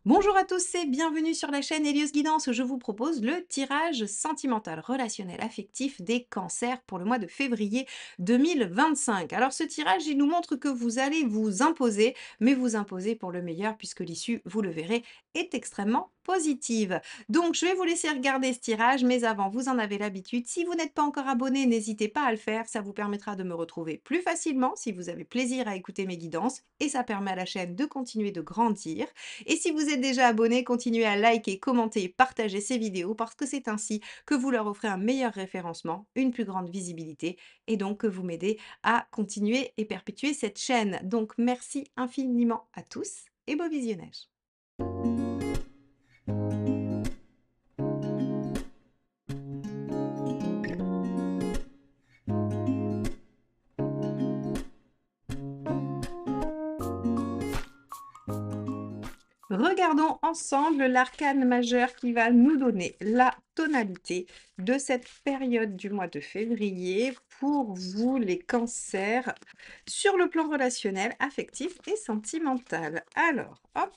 Bonjour à tous et bienvenue sur la chaîne Helios Guidance où je vous propose le tirage sentimental, relationnel, affectif des cancers pour le mois de février 2025. Alors ce tirage, il nous montre que vous allez vous imposer, mais vous imposer pour le meilleur puisque l'issue, vous le verrez, est extrêmement positive. Donc je vais vous laisser regarder ce tirage, mais avant, vous en avez l'habitude. Si vous n'êtes pas encore abonné, n'hésitez pas à le faire. Ça vous permettra de me retrouver plus facilement si vous avez plaisir à écouter mes guidances et ça permet à la chaîne de continuer de grandir. Et si vous êtes déjà abonné, continuez à liker, commenter et partager ces vidéos parce que c'est ainsi que vous leur offrez un meilleur référencement, une plus grande visibilité et donc que vous m'aidez à continuer et perpétuer cette chaîne. Donc merci infiniment à tous et beau visionnage. Regardons ensemble l'arcane majeur qui va nous donner la tonalité de cette période du mois de février pour vous les cancers sur le plan relationnel, affectif et sentimental. Alors, hop.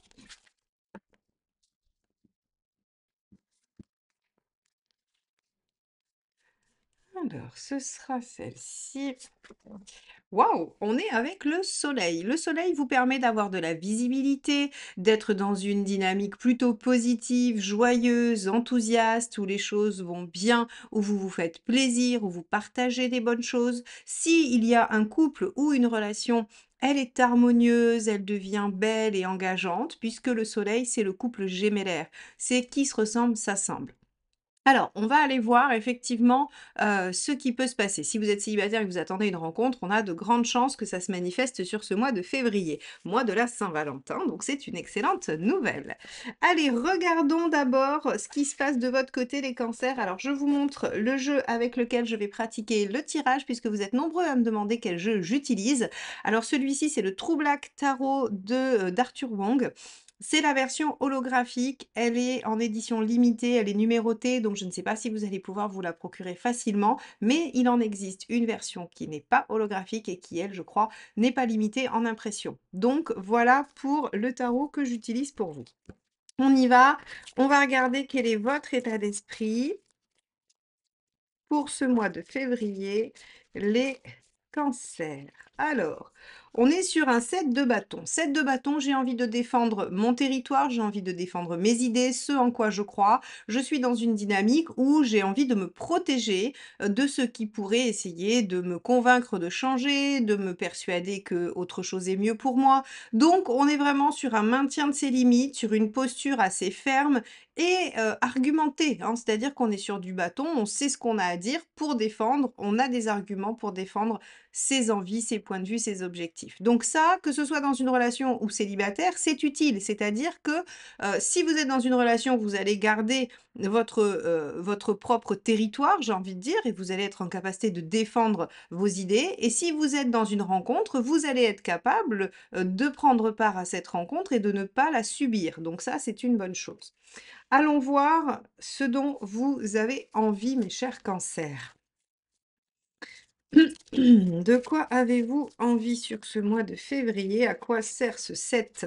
Alors, ce sera celle-ci. Waouh! On est avec le soleil. Le soleil vous permet d'avoir de la visibilité, d'être dans une dynamique plutôt positive, joyeuse, enthousiaste, où les choses vont bien, où vous vous faites plaisir, où vous partagez des bonnes choses. S'il y a un couple ou une relation, elle est harmonieuse, elle devient belle et engageante, puisque le soleil, c'est le couple gémellaire. C'est qui se ressemble, s'assemble. Alors, on va aller voir effectivement, ce qui peut se passer. Si vous êtes célibataire et que vous attendez une rencontre, on a de grandes chances que ça se manifeste sur ce mois de février, mois de la Saint-Valentin, donc c'est une excellente nouvelle. Allez, regardons d'abord ce qui se passe de votre côté les cancers. Alors, je vous montre le jeu avec lequel je vais pratiquer le tirage puisque vous êtes nombreux à me demander quel jeu j'utilise. Alors celui-ci, c'est le True Black Tarot d'Arthur Wong. C'est la version holographique, elle est en édition limitée, elle est numérotée, donc je ne sais pas si vous allez pouvoir vous la procurer facilement, mais il en existe une version qui n'est pas holographique et qui, elle, je crois, n'est pas limitée en impression. Donc voilà pour le tarot que j'utilise pour vous. On y va, on va regarder quel est votre état d'esprit pour ce mois de février, les cancers. Alors, on est sur un 7 de bâton. 7 de bâton, j'ai envie de défendre mon territoire, j'ai envie de défendre mes idées, ce en quoi je crois. Je suis dans une dynamique où j'ai envie de me protéger de ce qui pourrait essayer de me convaincre de changer, de me persuader que autre chose est mieux pour moi. Donc, on est vraiment sur un maintien de ses limites, sur une posture assez ferme et argumenté, hein. C'est-à-dire qu'on est sur du bâton, on sait ce qu'on a à dire pour défendre, on a des arguments pour défendre ses envies, ses points de vue, ses objectifs. Donc ça, que ce soit dans une relation ou célibataire, c'est utile. C'est-à-dire que, si vous êtes dans une relation, vous allez garder votre propre territoire, j'ai envie de dire, et vous allez être en capacité de défendre vos idées. Et si vous êtes dans une rencontre, vous allez être capable, de prendre part à cette rencontre et de ne pas la subir. Donc ça, c'est une bonne chose. Allons voir ce dont vous avez envie, mes chers cancers. De quoi avez-vous envie sur ce mois de février? À quoi sert ce 7?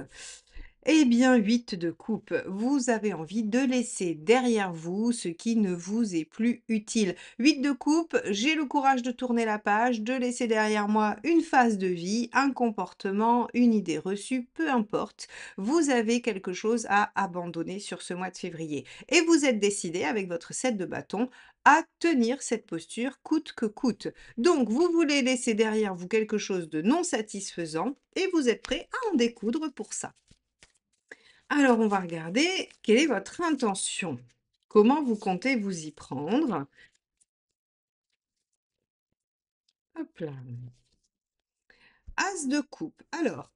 Eh bien, 8 de coupe. Vous avez envie de laisser derrière vous ce qui ne vous est plus utile. 8 de coupe, j'ai le courage de tourner la page, de laisser derrière moi une phase de vie, un comportement, une idée reçue, peu importe. Vous avez quelque chose à abandonner sur ce mois de février. Et vous êtes décidé, avec votre 7 de bâton, à tenir cette posture coûte que coûte. Donc, vous voulez laisser derrière vous quelque chose de non satisfaisant et vous êtes prêt à en découdre pour ça. Alors, on va regarder quelle est votre intention. Comment vous comptez vous y prendre? Hop là. As de coupe. Alors,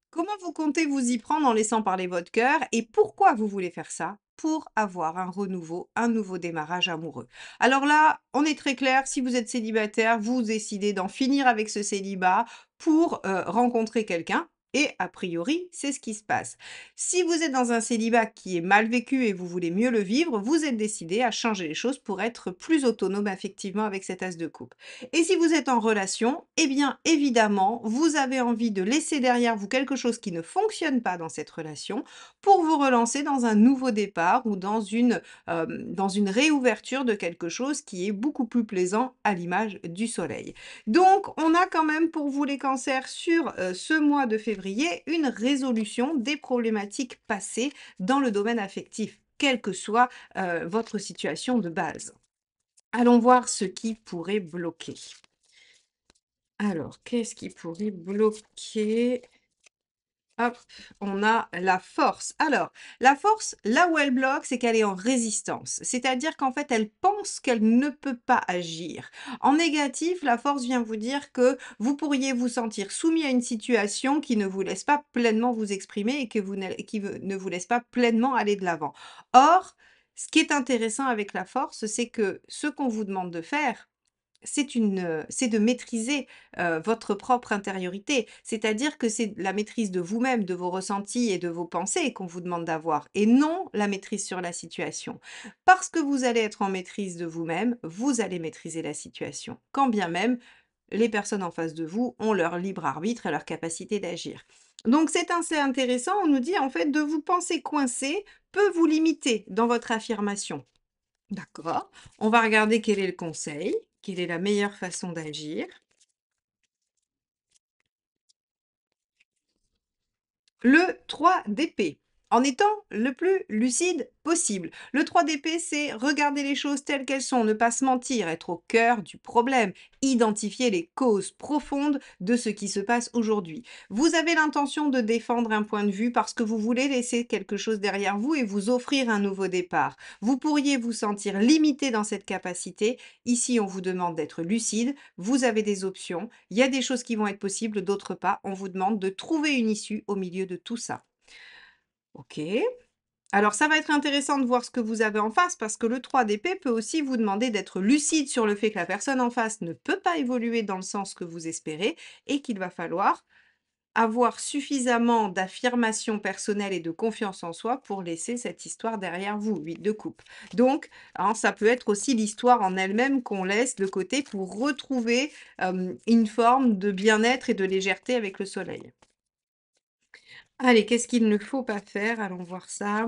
comment vous comptez vous y prendre en laissant parler votre cœur et pourquoi vous voulez faire ça? Pour avoir un renouveau, un nouveau démarrage amoureux. Alors là, on est très clair, si vous êtes célibataire, vous décidez d'en finir avec ce célibat pour rencontrer quelqu'un. Et a priori, c'est ce qui se passe. Si vous êtes dans un célibat qui est mal vécu et vous voulez mieux le vivre, vous êtes décidé à changer les choses pour être plus autonome effectivement avec cet as de coupe. Et si vous êtes en relation, eh bien évidemment, vous avez envie de laisser derrière vous quelque chose qui ne fonctionne pas dans cette relation pour vous relancer dans un nouveau départ ou dans une réouverture de quelque chose qui est beaucoup plus plaisant à l'image du soleil. Donc, on a quand même pour vous les cancers sur ce mois de février une résolution des problématiques passées dans le domaine affectif, quelle que soit votre situation de base. Allons voir ce qui pourrait bloquer. Alors, qu'est-ce qui pourrait bloquer? Hop, on a la force. Alors, la force, là où elle bloque, c'est qu'elle est en résistance. C'est-à-dire qu'en fait, elle pense qu'elle ne peut pas agir. En négatif, la force vient vous dire que vous pourriez vous sentir soumis à une situation qui ne vous laisse pas pleinement vous exprimer et ne vous laisse pas pleinement aller de l'avant. Or, ce qui est intéressant avec la force, c'est que ce qu'on vous demande de faire, c'est de maîtriser, votre propre intériorité. C'est-à-dire que c'est la maîtrise de vous-même, de vos ressentis et de vos pensées qu'on vous demande d'avoir et non la maîtrise sur la situation. Parce que vous allez être en maîtrise de vous-même, vous allez maîtriser la situation, quand bien même les personnes en face de vous ont leur libre arbitre et leur capacité d'agir. Donc c'est assez intéressant, on nous dit en fait de vous penser coincé peut vous limiter dans votre affirmation. D'accord. On va regarder quel est le conseil, quelle est la meilleure façon d'agir. Le 3 d'épée, en étant le plus lucide possible. Le 3 d'épée, c'est regarder les choses telles qu'elles sont, ne pas se mentir, être au cœur du problème, identifier les causes profondes de ce qui se passe aujourd'hui. Vous avez l'intention de défendre un point de vue parce que vous voulez laisser quelque chose derrière vous et vous offrir un nouveau départ. Vous pourriez vous sentir limité dans cette capacité. Ici, on vous demande d'être lucide, vous avez des options, il y a des choses qui vont être possibles, d'autres pas. On vous demande de trouver une issue au milieu de tout ça. OK. Alors ça va être intéressant de voir ce que vous avez en face parce que le 3 d'épée peut aussi vous demander d'être lucide sur le fait que la personne en face ne peut pas évoluer dans le sens que vous espérez et qu'il va falloir avoir suffisamment d'affirmation personnelle et de confiance en soi pour laisser cette histoire derrière vous, 8 de coupe. Donc, hein, ça peut être aussi l'histoire en elle-même qu'on laisse de côté pour retrouver une forme de bien-être et de légèreté avec le soleil. Allez, qu'est-ce qu'il ne faut pas faire? Allons voir ça.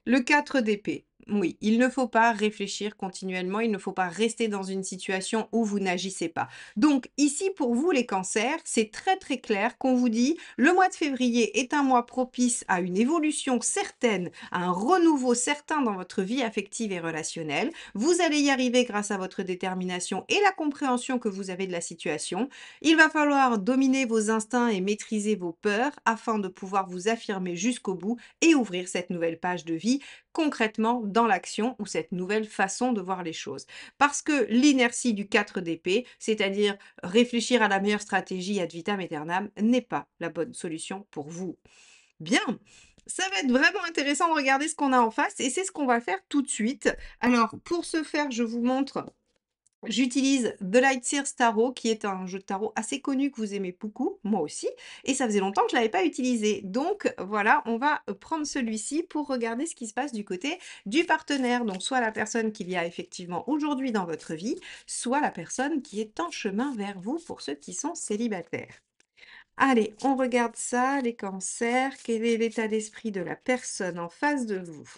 Le 4 d'épée. Oui, il ne faut pas réfléchir continuellement, il ne faut pas rester dans une situation où vous n'agissez pas. Donc ici, pour vous les cancers, c'est très très clair qu'on vous dit le mois de février est un mois propice à une évolution certaine, à un renouveau certain dans votre vie affective et relationnelle. Vous allez y arriver grâce à votre détermination et la compréhension que vous avez de la situation. Il va falloir dominer vos instincts et maîtriser vos peurs afin de pouvoir vous affirmer jusqu'au bout et ouvrir cette nouvelle page de vie concrètement dans l'action ou cette nouvelle façon de voir les choses. Parce que l'inertie du 4 d'épée, c'est-à-dire réfléchir à la meilleure stratégie ad vitam aeternam, n'est pas la bonne solution pour vous. Bien, ça va être vraiment intéressant de regarder ce qu'on a en face et c'est ce qu'on va faire tout de suite. Alors, pour ce faire, je vous montre j'utilise The Light Sears Tarot, qui est un jeu de tarot assez connu que vous aimez beaucoup, moi aussi, et ça faisait longtemps que je ne l'avais pas utilisé. Donc voilà, on va prendre celui-ci pour regarder ce qui se passe du côté du partenaire. Donc soit la personne qu'il y a effectivement aujourd'hui dans votre vie, soit la personne qui est en chemin vers vous pour ceux qui sont célibataires. Allez, on regarde ça, les cancers. Quel est l'état d'esprit de la personne en face de vous?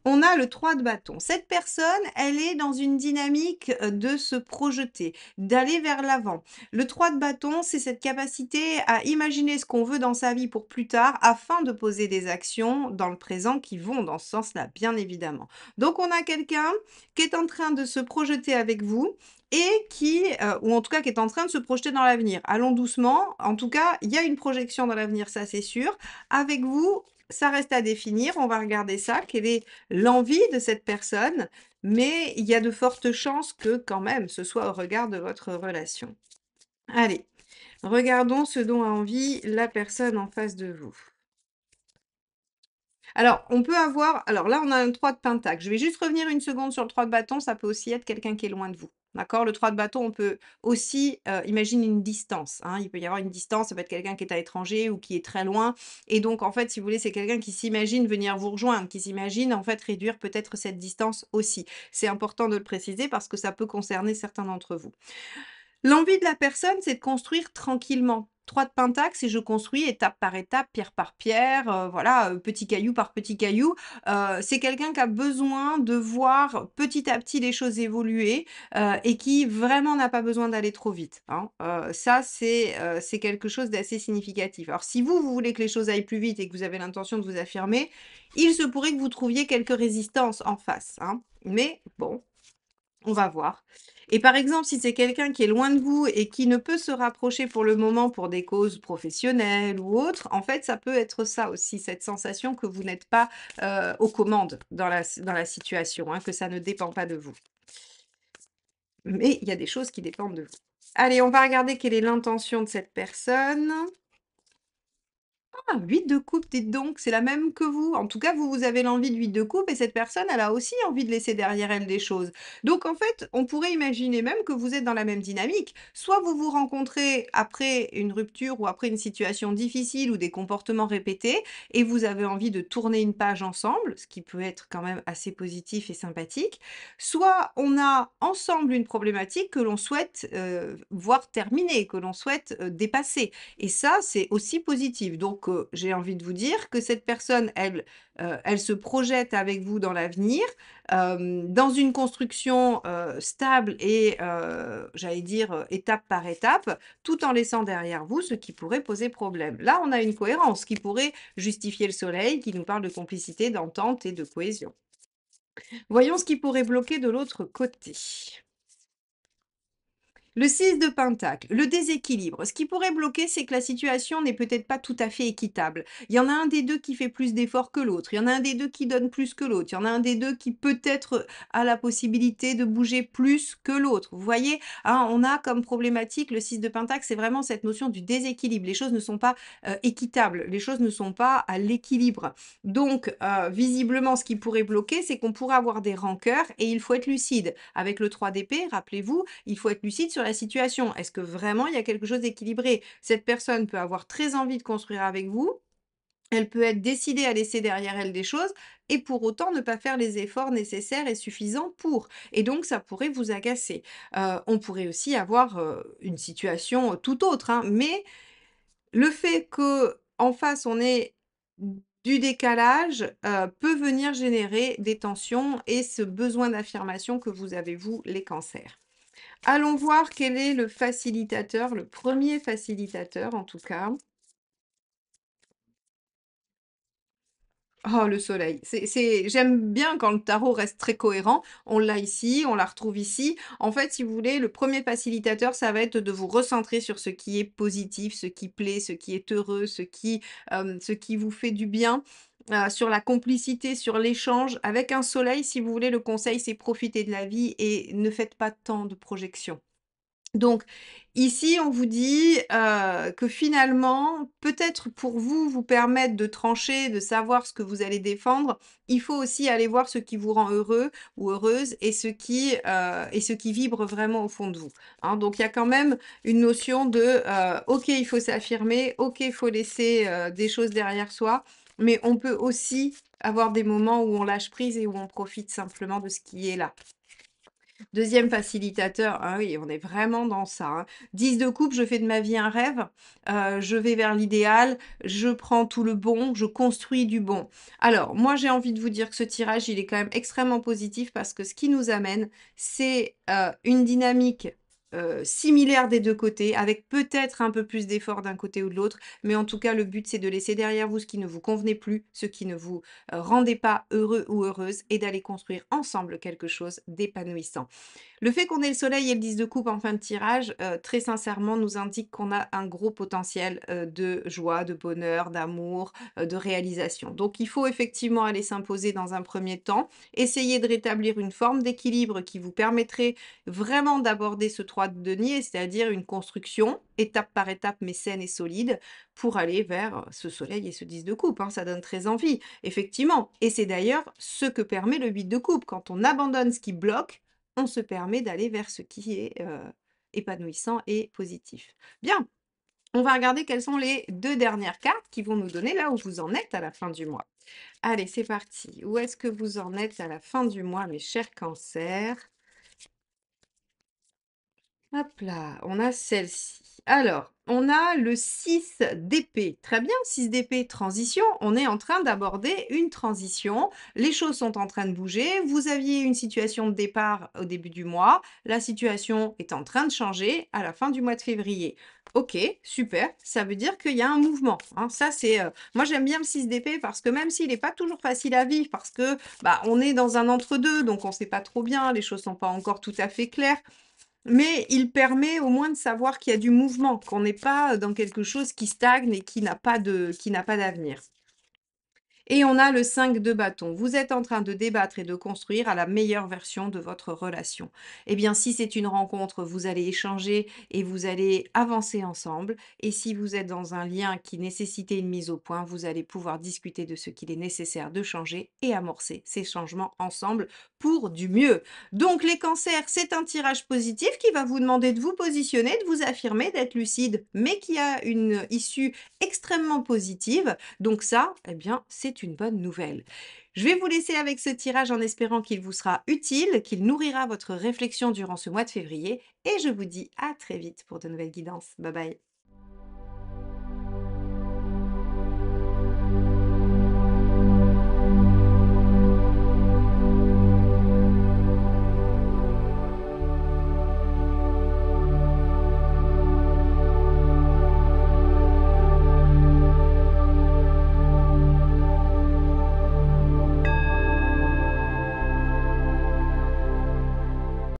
On a le 3 de bâton. Cette personne, elle est dans une dynamique, de se projeter, d'aller vers l'avant. Le 3 de bâton, c'est cette capacité à imaginer ce qu'on veut dans sa vie pour plus tard, afin de poser des actions dans le présent qui vont dans ce sens-là, bien évidemment. Donc on a quelqu'un qui est en train de se projeter avec vous et ou en tout cas qui est en train de se projeter dans l'avenir. Allons doucement, en tout cas, il y a une projection dans l'avenir, ça c'est sûr. Avec vous, ça reste à définir, on va regarder ça. Quelle est l'envie de cette personne, mais il y a de fortes chances que quand même ce soit au regard de votre relation. Allez, regardons ce dont a envie la personne en face de vous. Alors, on peut avoir alors là, on a un 3 de pentacle. Je vais juste revenir une seconde sur le 3 de bâton, ça peut aussi être quelqu'un qui est loin de vous. d'accord? Le 3 de bâton, on peut aussi, imagine une distance, hein. Il peut y avoir une distance, ça peut être quelqu'un qui est à l'étranger ou qui est très loin et donc en fait, si vous voulez, c'est quelqu'un qui s'imagine venir vous rejoindre, qui s'imagine en fait réduire peut-être cette distance aussi. C'est important de le préciser parce que ça peut concerner certains d'entre vous. L'envie de la personne, c'est de construire tranquillement. 3 de pentacle, c'est je construis étape par étape, pierre par pierre, voilà, petit caillou par petit caillou. C'est quelqu'un qui a besoin de voir petit à petit les choses évoluer, et qui vraiment n'a pas besoin d'aller trop vite, hein. Ça, c'est quelque chose d'assez significatif. Alors si vous, vous voulez que les choses aillent plus vite et que vous avez l'intention de vous affirmer, il se pourrait que vous trouviez quelques résistances en face, hein. Mais bon, on va voir. Et par exemple, si c'est quelqu'un qui est loin de vous et qui ne peut se rapprocher pour le moment pour des causes professionnelles ou autres, en fait, ça peut être ça aussi, cette sensation que vous n'êtes pas, aux commandes dans la situation, hein, que ça ne dépend pas de vous. Mais il y a des choses qui dépendent de vous. Allez, on va regarder quelle est l'intention de cette personne. Ah, 8 de coupe, dites donc, c'est la même que vous. En tout cas, vous, vous avez l'envie de 8 de coupe et cette personne, elle a aussi envie de laisser derrière elle des choses. Donc, en fait, on pourrait imaginer même que vous êtes dans la même dynamique. Soit vous vous rencontrez après une rupture ou après une situation difficile ou des comportements répétés et vous avez envie de tourner une page ensemble, ce qui peut être quand même assez positif et sympathique. Soit on a ensemble une problématique que l'on souhaite voir terminer, que l'on souhaite dépasser. Et ça, c'est aussi positif. Donc, j'ai envie de vous dire que cette personne, elle, elle se projette avec vous dans l'avenir, dans une construction, stable et j'allais dire, étape par étape, tout en laissant derrière vous ce qui pourrait poser problème. Là, on a une cohérence qui pourrait justifier le soleil, qui nous parle de complicité, d'entente et de cohésion. Voyons ce qui pourrait bloquer de l'autre côté. Le 6 de pentacle, le déséquilibre. Ce qui pourrait bloquer, c'est que la situation n'est peut-être pas tout à fait équitable. Il y en a un des 2 qui fait plus d'efforts que l'autre. Il y en a un des 2 qui donne plus que l'autre. Il y en a un des 2 qui peut-être a la possibilité de bouger plus que l'autre. Vous voyez? Hein, on a comme problématique le 6 de pentacle, c'est vraiment cette notion du déséquilibre. Les choses ne sont pas, équitables. Les choses ne sont pas à l'équilibre. Donc, visiblement, ce qui pourrait bloquer, c'est qu'on pourrait avoir des rancœurs et il faut être lucide. Avec le 3 d'épée, rappelez-vous, il faut être lucide sur la situation. Est-ce que vraiment il y a quelque chose d'équilibré? Cette personne peut avoir très envie de construire avec vous, elle peut être décidée à laisser derrière elle des choses et pour autant ne pas faire les efforts nécessaires et suffisants pour. Et donc ça pourrait vous agacer. On pourrait aussi avoir, une situation, tout autre, hein, mais le fait qu'en face on ait du décalage, peut venir générer des tensions et ce besoin d'affirmation que vous avez vous, les cancers. Allons voir quel est le facilitateur, le premier facilitateur en tout cas. Oh, le soleil. J'aime bien quand le tarot reste très cohérent. On l'a ici, on la retrouve ici. En fait, si vous voulez, le premier facilitateur, ça va être de vous recentrer sur ce qui est positif, ce qui plaît, ce qui est heureux, ce qui vous fait du bien, sur la complicité, sur l'échange. Avec un soleil, si vous voulez, le conseil, c'est profiter de la vie et ne faites pas tant de projections. Donc ici, on vous dit, que finalement, peut-être pour vous, vous permettre de trancher, de savoir ce que vous allez défendre, il faut aussi aller voir ce qui vous rend heureux ou heureuse et ce qui vibre vraiment au fond de vous, hein. Donc il y a quand même une notion de, OK, il faut s'affirmer, OK, il faut laisser, des choses derrière soi, mais on peut aussi avoir des moments où on lâche prise et où on profite simplement de ce qui est là. Deuxième facilitateur, ah oui, on est vraiment dans ça, hein. 10 de coupe, je fais de ma vie un rêve, je vais vers l'idéal, je prends tout le bon, je construis du bon. Alors, moi, j'ai envie de vous dire que ce tirage, il est quand même extrêmement positif parce que ce qui nous amène, c'est, une dynamique, similaire des 2 côtés, avec peut-être un peu plus d'effort d'un côté ou de l'autre, mais en tout cas, le but, c'est de laisser derrière vous ce qui ne vous convenait plus, ce qui ne vous, rendait pas heureux ou heureuse et d'aller construire ensemble quelque chose d'épanouissant. Le fait qu'on ait le soleil et le 10 de coupe en fin de tirage, très sincèrement, nous indique qu'on a un gros potentiel, de joie, de bonheur, d'amour, de réalisation. Donc il faut effectivement aller s'imposer dans un premier temps, essayer de rétablir une forme d'équilibre qui vous permettrait vraiment d'aborder ce 3 de denier, c'est-à-dire une construction, étape par étape, mais saine et solide, pour aller vers, ce soleil et ce 10 de coupe, hein. Ça donne très envie, effectivement et c'est d'ailleurs ce que permet le 8 de coupe. Quand on abandonne ce qui bloque, on se permet d'aller vers ce qui est, épanouissant et positif. Bien, on va regarder quelles sont les 2 dernières cartes qui vont nous donner là où vous en êtes à la fin du mois. Allez, c'est parti. Où est-ce que vous en êtes à la fin du mois, mes chers cancers? Hop là, on a celle-ci. Alors, on a le 6 d'épée. Très bien, 6 d'épée, transition. On est en train d'aborder une transition. Les choses sont en train de bouger. Vous aviez une situation de départ au début du mois. La situation est en train de changer à la fin du mois de février. Ok, super. Ça veut dire qu'il y a un mouvement, hein. Ça, c'est. Moi, j'aime bien le 6 d'épée parce que même s'il n'est pas toujours facile à vivre, parce que bah, on est dans un entre-deux, donc on ne sait pas trop bien, les choses sont pas encore tout à fait claires. Mais il permet au moins de savoir qu'il y a du mouvement, qu'on n'est pas dans quelque chose qui stagne et qui n'a pas d'avenir. Et on a le 5 de bâton. Vous êtes en train de débattre et de construire à la meilleure version de votre relation. Eh bien, si c'est une rencontre, vous allez échanger et vous allez avancer ensemble. Et si vous êtes dans un lien qui nécessitait une mise au point, vous allez pouvoir discuter de ce qu'il est nécessaire de changer et amorcer ces changements ensemble pour du mieux. Donc, les cancers, c'est un tirage positif qui va vous demander de vous positionner, de vous affirmer, d'être lucide, mais qui a une issue extrêmement positive. Donc ça, eh bien, c'est une bonne nouvelle. Je vais vous laisser avec ce tirage en espérant qu'il vous sera utile, qu'il nourrira votre réflexion durant ce mois de février et je vous dis à très vite pour de nouvelles guidances. Bye bye.